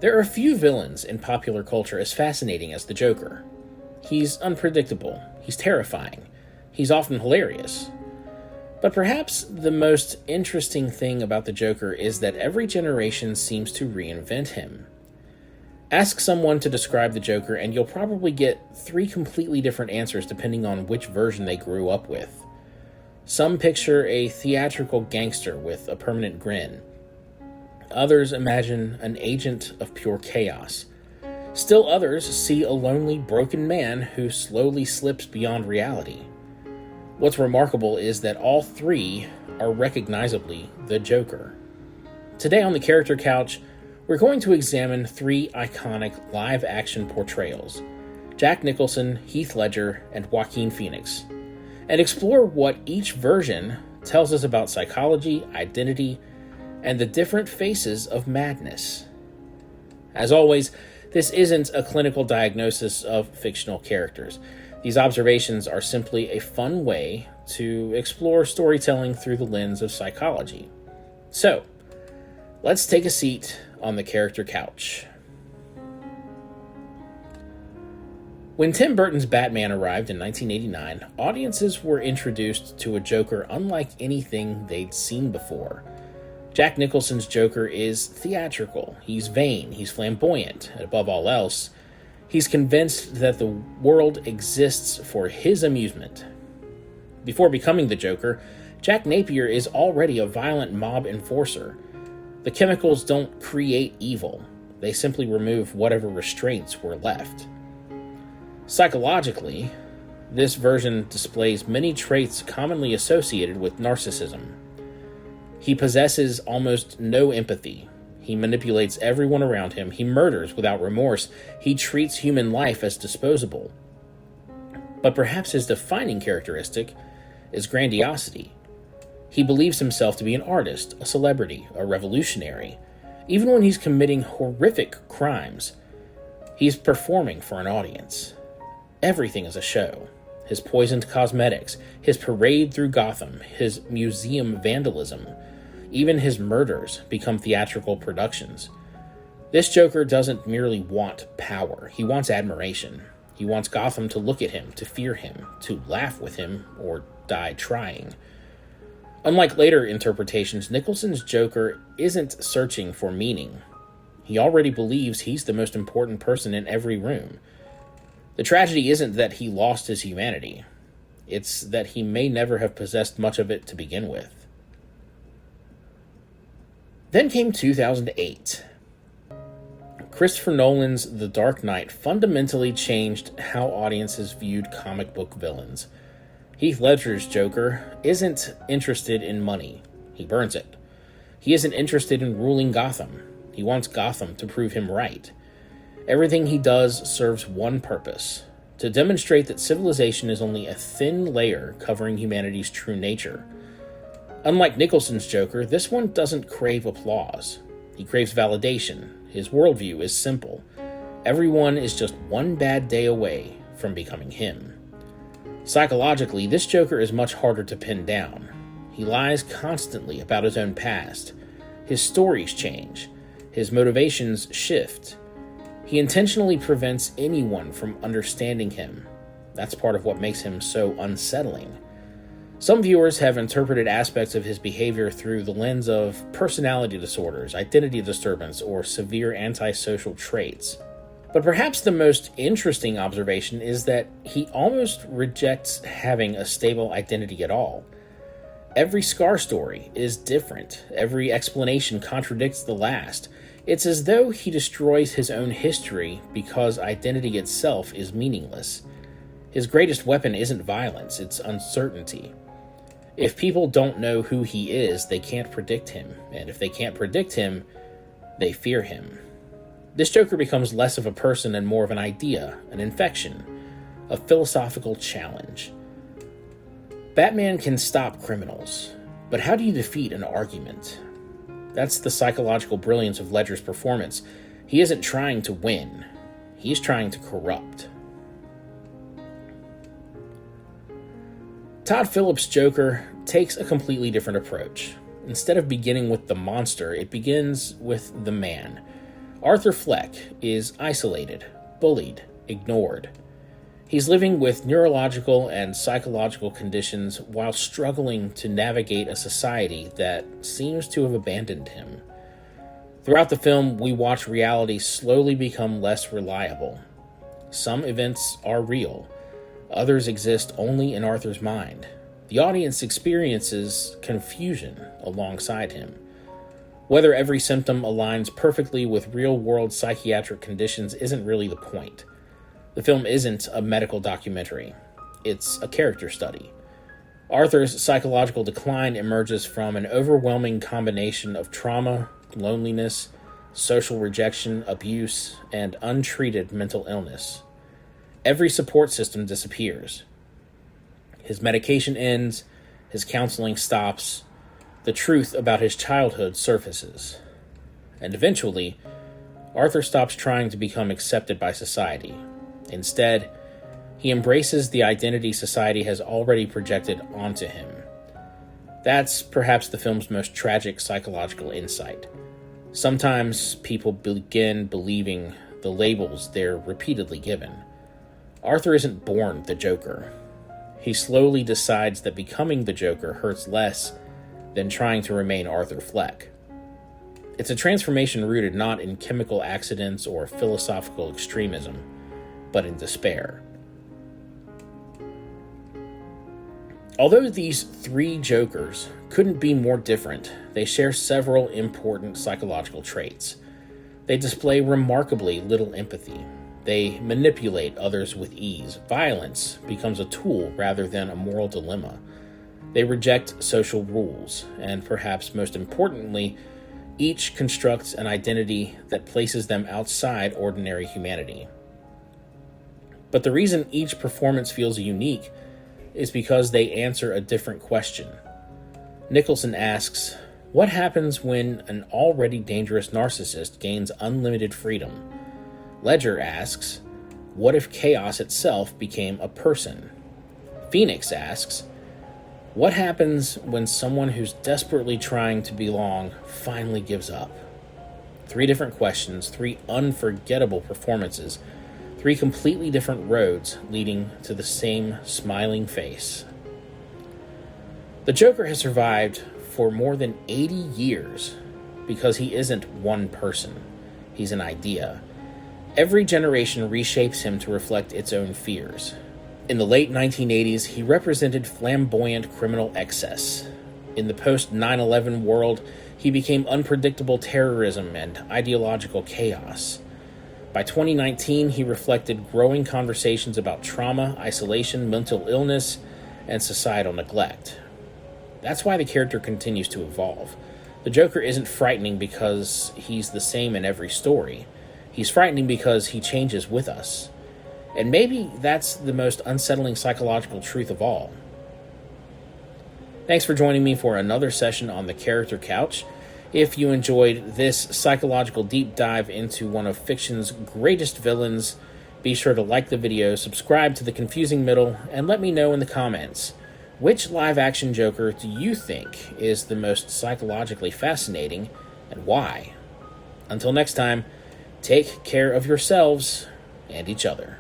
There are few villains in popular culture as fascinating as the Joker. He's unpredictable, he's terrifying, he's often hilarious. But perhaps the most interesting thing about the Joker is that every generation seems to reinvent him. Ask someone to describe the Joker and you'll probably get 3 completely different answers depending on which version they grew up with. Some picture a theatrical gangster with a permanent grin. Others imagine an agent of pure chaos. Still others see a lonely, broken man who slowly slips beyond reality. What's remarkable is that all 3 are recognizably the Joker. Today on the Character Couch, we're going to examine 3 iconic live-action portrayals: Jack Nicholson, Heath Ledger, and Joaquin Phoenix, and explore what each version tells us about psychology, identity, and the different faces of madness. As always, this isn't a clinical diagnosis of fictional characters. These observations are simply a fun way to explore storytelling through the lens of psychology. So, let's take a seat on the Character Couch. When Tim Burton's Batman arrived in 1989, audiences were introduced to a Joker unlike anything they'd seen before. Jack Nicholson's Joker is theatrical, he's vain, he's flamboyant, and above all else, he's convinced that the world exists for his amusement. Before becoming the Joker, Jack Napier is already a violent mob enforcer. The chemicals don't create evil, they simply remove whatever restraints were left. Psychologically, this version displays many traits commonly associated with narcissism. He possesses almost no empathy. He manipulates everyone around him. He murders without remorse. He treats human life as disposable. But perhaps his defining characteristic is grandiosity. He believes himself to be an artist, a celebrity, a revolutionary. Even when he's committing horrific crimes, he's performing for an audience. Everything is a show. His poisoned cosmetics, his parade through Gotham, his museum vandalism, even his murders become theatrical productions. This Joker doesn't merely want power, he wants admiration. He wants Gotham to look at him, to fear him, to laugh with him, or die trying. Unlike later interpretations, Nicholson's Joker isn't searching for meaning. He already believes he's the most important person in every room. The tragedy isn't that he lost his humanity. It's that he may never have possessed much of it to begin with. Then came 2008. Christopher Nolan's The Dark Knight fundamentally changed how audiences viewed comic book villains. Heath Ledger's Joker isn't interested in money. He burns it. He isn't interested in ruling Gotham. He wants Gotham to prove him right. Everything he does serves one purpose: to demonstrate that civilization is only a thin layer covering humanity's true nature. Unlike Nicholson's Joker, this one doesn't crave applause. He craves validation. His worldview is simple. Everyone is just one bad day away from becoming him. Psychologically, this Joker is much harder to pin down. He lies constantly about his own past. His stories change. His motivations shift. He intentionally prevents anyone from understanding him. That's part of what makes him so unsettling. Some viewers have interpreted aspects of his behavior through the lens of personality disorders, identity disturbance, or severe antisocial traits. But perhaps the most interesting observation is that he almost rejects having a stable identity at all. Every Scar story is different. Every explanation contradicts the last. It's as though he destroys his own history because identity itself is meaningless. His greatest weapon isn't violence, it's uncertainty. If people don't know who he is, they can't predict him. And if they can't predict him, they fear him. This Joker becomes less of a person and more of an idea, an infection, a philosophical challenge. Batman can stop criminals, but how do you defeat an argument? That's the psychological brilliance of Ledger's performance. He isn't trying to win. He's trying to corrupt. Todd Phillips' Joker takes a completely different approach. Instead of beginning with the monster, it begins with the man. Arthur Fleck is isolated, bullied, ignored. He's living with neurological and psychological conditions while struggling to navigate a society that seems to have abandoned him. Throughout the film, we watch reality slowly become less reliable. Some events are real. Others exist only in Arthur's mind. The audience experiences confusion alongside him. Whether every symptom aligns perfectly with real-world psychiatric conditions isn't really the point. The film isn't a medical documentary. It's a character study. Arthur's psychological decline emerges from an overwhelming combination of trauma, loneliness, social rejection, abuse, and untreated mental illness. Every support system disappears. His medication ends, his counseling stops, the truth about his childhood surfaces. And eventually, Arthur stops trying to become accepted by society. Instead, he embraces the identity society has already projected onto him. That's perhaps the film's most tragic psychological insight. Sometimes people begin believing the labels they're repeatedly given. Arthur isn't born the Joker. He slowly decides that becoming the Joker hurts less than trying to remain Arthur Fleck. It's a transformation rooted not in chemical accidents or philosophical extremism, but in despair. Although these three Jokers couldn't be more different, they share several important psychological traits. They display remarkably little empathy. They manipulate others with ease. Violence becomes a tool rather than a moral dilemma. They reject social rules, and perhaps most importantly, each constructs an identity that places them outside ordinary humanity. But the reason each performance feels unique is because they answer a different question. Nicholson asks, what happens when an already dangerous narcissist gains unlimited freedom? Ledger asks, what if chaos itself became a person? Phoenix asks, what happens when someone who's desperately trying to belong finally gives up? Three different questions, three unforgettable performances, three completely different roads leading to the same smiling face. The Joker has survived for more than 80 years because he isn't one person. He's an idea. Every generation reshapes him to reflect its own fears. In the late 1980s, he represented flamboyant criminal excess. In the post-9/11 world, he became unpredictable terrorism and ideological chaos. By 2019, he reflected growing conversations about trauma, isolation, mental illness, and societal neglect. That's why the character continues to evolve. The Joker isn't frightening because he's the same in every story. He's frightening because he changes with us. And maybe that's the most unsettling psychological truth of all. Thanks for joining me for another session on the Character Couch. If you enjoyed this psychological deep dive into one of fiction's greatest villains, be sure to like the video, subscribe to The Confusing Middle, and let me know in the comments, which live-action Joker do you think is the most psychologically fascinating, and why? Until next time, take care of yourselves and each other.